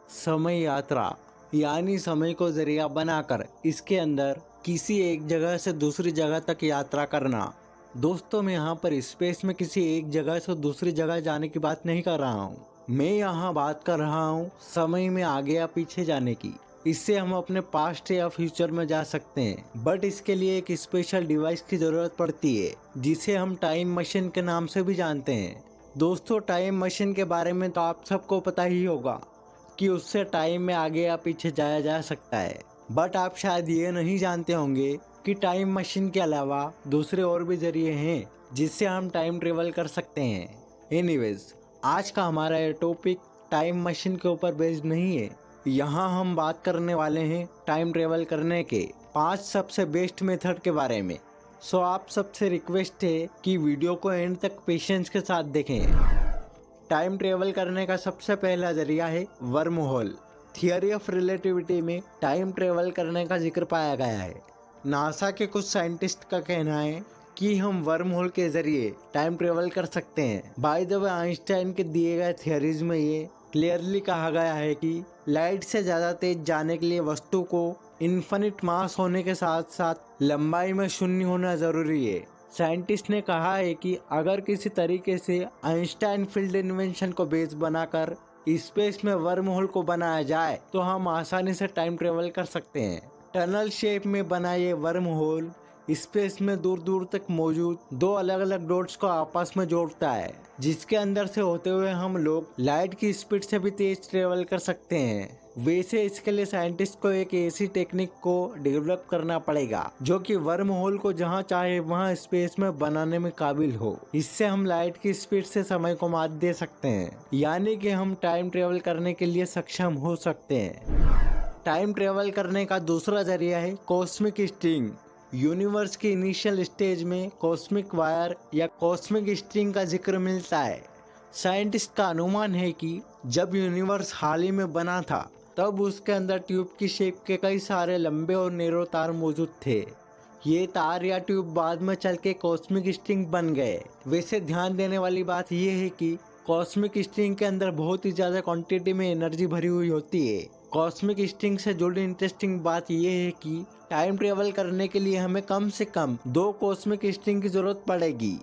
समय यात्रा यानी समय को जरिया बनाकर इसके अंदर किसी एक जगह से दूसरी जगह तक यात्रा करना। दोस्तों, मैं यहाँ पर स्पेस में किसी एक जगह से दूसरी जगह जाने की बात नहीं कर रहा हूँ। मैं यहाँ बात कर रहा हूँ समय में आगे या पीछे जाने की। इससे हम अपने पास्ट या फ्यूचर में जा सकते हैं, बट इसके लिए एक स्पेशल डिवाइस की जरूरत पड़ती है जिसे हम टाइम मशीन के नाम से भी जानते हैं। दोस्तों, टाइम मशीन के बारे में तो आप सबको पता ही होगा कि उससे टाइम में आगे या पीछे जाया जा सकता है, बट आप शायद ये नहीं जानते होंगे कि टाइम मशीन के अलावा दूसरे और भी जरिए हैं जिससे हम टाइम ट्रेवल कर सकते हैं। एनीवेज, आज का हमारा ये टॉपिक टाइम मशीन के ऊपर बेस्ड नहीं है। यहाँ हम बात करने वाले हैं टाइम ट्रेवल करने के 5 सबसे बेस्ट मेथड के बारे में। सो आप सबसे रिक्वेस्ट है कि वीडियो को एंड तक पेशेंस के साथ देखें। टाइम ट्रेवल करने का सबसे पहला जरिया है worm hole. Theory of relativity में टाइम ट्रेवल करने का जिक्र पाया गया है। नासा के कुछ साइंटिस्ट का कहना है कि हम वर्म होल के जरिए टाइम ट्रेवल कर सकते हैं। बाय द वे, आइंस्टाइन के दिए गए थियरीज में ये क्लियरली कहा गया है कि लाइट से ज़्यादा तेज जाने के लिए वस्तु को इन्फिनिट मास होने के साथ साथ लंबाई में शून्य होना जरूरी है। साइंटिस्ट ने कहा है कि अगर किसी तरीके से आइंस्टाइन फील्ड इन्वेंशन को बेस बनाकर स्पेस में वर्म होल को बनाया जाए तो हम आसानी से टाइम ट्रेवल कर सकते हैं। टनल शेप में बना ये वर्म होल स्पेस में दूर दूर तक मौजूद 2 अलग अलग डॉट्स को आपस में जोड़ता है, जिसके अंदर से होते हुए हम लोग लाइट की स्पीड से भी तेज ट्रेवल कर सकते हैं। वैसे इसके लिए साइंटिस्ट को एक ऐसी टेक्निक को डेवलप करना पड़ेगा जो कि वर्म होल को जहां चाहे वहां स्पेस में बनाने में काबिल हो। इससे हम लाइट की स्पीड से समय को मात दे सकते हैं, यानी कि हम टाइम ट्रेवल करने के लिए सक्षम हो सकते हैं। टाइम ट्रेवल करने का दूसरा जरिया है कॉस्मिक स्ट्रिंग। यूनिवर्स की इनिशियल स्टेज में कॉस्मिक वायर या कॉस्मिक स्ट्रिंग का जिक्र मिलता है। साइंटिस्ट का अनुमान है कि जब यूनिवर्स हाल ही में बना था तब उसके अंदर ट्यूब की शेप के कई सारे लंबे और नैरो तार मौजूद थे। ये तार या ट्यूब बाद में चल के कॉस्मिक स्ट्रिंग बन गए। वैसे ध्यान देने वाली बात यह है कि कॉस्मिक स्ट्रिंग के अंदर बहुत ही ज्यादा क्वांटिटी में एनर्जी भरी हुई होती है। कॉस्मिक स्ट्रिंग से जुड़ी इंटरेस्टिंग बात यह है कि टाइम ट्रेवल करने के लिए हमें कम से कम 2 कॉस्मिक स्ट्रिंग की जरूरत पड़ेगी।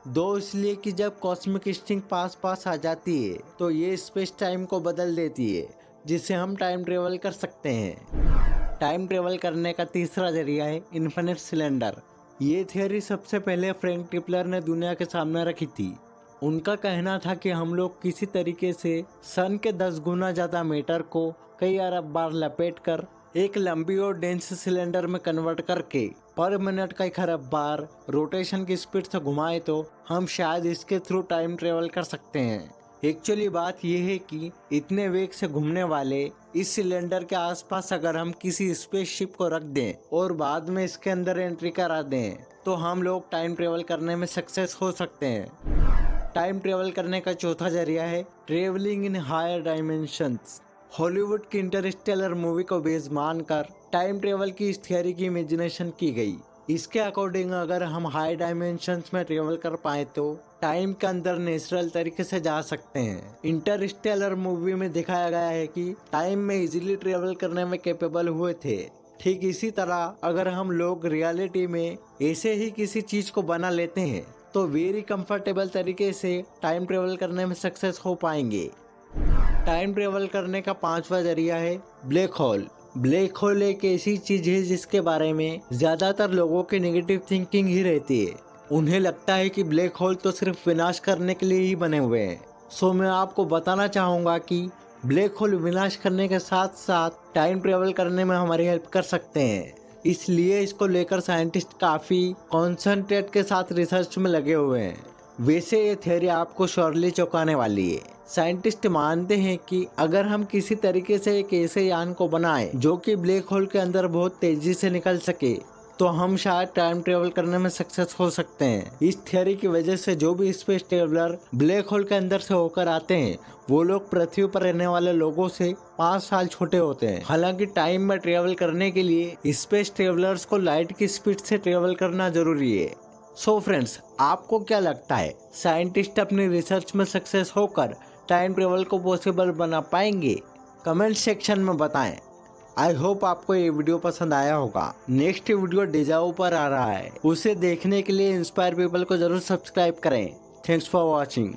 2 इसलिए कि जब कॉस्मिक स्ट्रिंग पास पास आ जाती है तो ये स्पेस टाइम को बदल देती है, जिससे हम टाइम ट्रेवल कर सकते हैं। टाइम ट्रेवल करने का तीसरा जरिया है इन्फिनिट सिलेंडर। ये थियरी सबसे पहले फ्रैंक टिपलर ने दुनिया के सामने रखी थी। उनका कहना था कि हम लोग किसी तरीके से सन के 10 गुना ज्यादा मैटर को कई अरब बार लपेटकर एक लंबी और डेंस सिलेंडर में कन्वर्ट करके पर मिनट कई खरब बार रोटेशन की स्पीड से घुमाए तो हम शायद इसके थ्रू टाइम ट्रेवल कर सकते हैं। एक्चुअली बात यह है कि इतने वेग से घूमने वाले इस सिलेंडर के आसपास अगर हम किसी स्पेसशिप को रख दें और बाद में इसके अंदर एंट्री करा दें तो हम लोग टाइम ट्रेवल करने में सक्सेस हो सकते हैं। टाइम ट्रेवल करने का चौथा जरिया है travelling in higher dimensions. Hollywood की इंटरस्टेलर मूवी को बेस मानकर टाइम ट्रेवल की इस थियरी की इमेजिनेशन की गई। इसके अकॉर्डिंग अगर हम हाई डायमेंशंस में ट्रेवल कर पाए तो टाइम के अंदर नेचुरल तरीके से जा सकते हैं। इंटरस्टेलर मूवी में दिखाया गया है कि टाइम में इजीली ट्रेवल करने में कैपेबल हुए थे। ठीक इसी तरह अगर हम लोग रियलिटी में ऐसे ही किसी चीज को बना लेते हैं तो वेरी कंफर्टेबल तरीके से टाइम ट्रेवल करने में सक्सेस हो पाएंगे। टाइम ट्रेवल करने का 5वां जरिया है ब्लैक होल। ब्लैक होल एक ऐसी चीज है जिसके बारे में ज्यादातर लोगों की नेगेटिव थिंकिंग ही रहती है। उन्हें लगता है कि ब्लैक होल तो सिर्फ विनाश करने के लिए ही बने हुए हैं। सो मैं आपको बताना चाहूँगा कि ब्लैक होल विनाश करने के साथ साथ टाइम ट्रेवल करने में हमारी हेल्प कर सकते हैं। इसलिए इसको लेकर साइंटिस्ट काफ़ी कॉन्सेंट्रेट के साथ रिसर्च में लगे हुए हैं। वैसे ये थियरी आपको श्योरली चौंकाने वाली है। साइंटिस्ट मानते हैं कि अगर हम किसी तरीके से एक ऐसे यान को बनाएं जो कि ब्लैक होल के अंदर बहुत तेजी से निकल सके तो हम शायद टाइम ट्रेवल करने में सक्सेस हो सकते हैं। इस थियरी की वजह से जो भी स्पेस ट्रेवलर ब्लैक होल के अंदर से होकर आते हैं वो लोग पृथ्वी पर रहने वाले लोगों से 5 साल छोटे होते हैं। हालांकि टाइम में ट्रेवल करने के लिए स्पेस ट्रेवलर्स को लाइट की स्पीड से ट्रेवल करना जरूरी है। सो फ्रेंड्स, आपको क्या लगता है साइंटिस्ट अपनी रिसर्च में सक्सेस होकर टाइम ट्रेवल को पॉसिबल बना पाएंगे? कमेंट सेक्शन में बताएं। आई होप आपको ये वीडियो पसंद आया होगा। नेक्स्ट वीडियो डेजाऊ पर आ रहा है, उसे देखने के लिए इंस्पायर पीपल को जरूर सब्सक्राइब करें। Thanks for watching.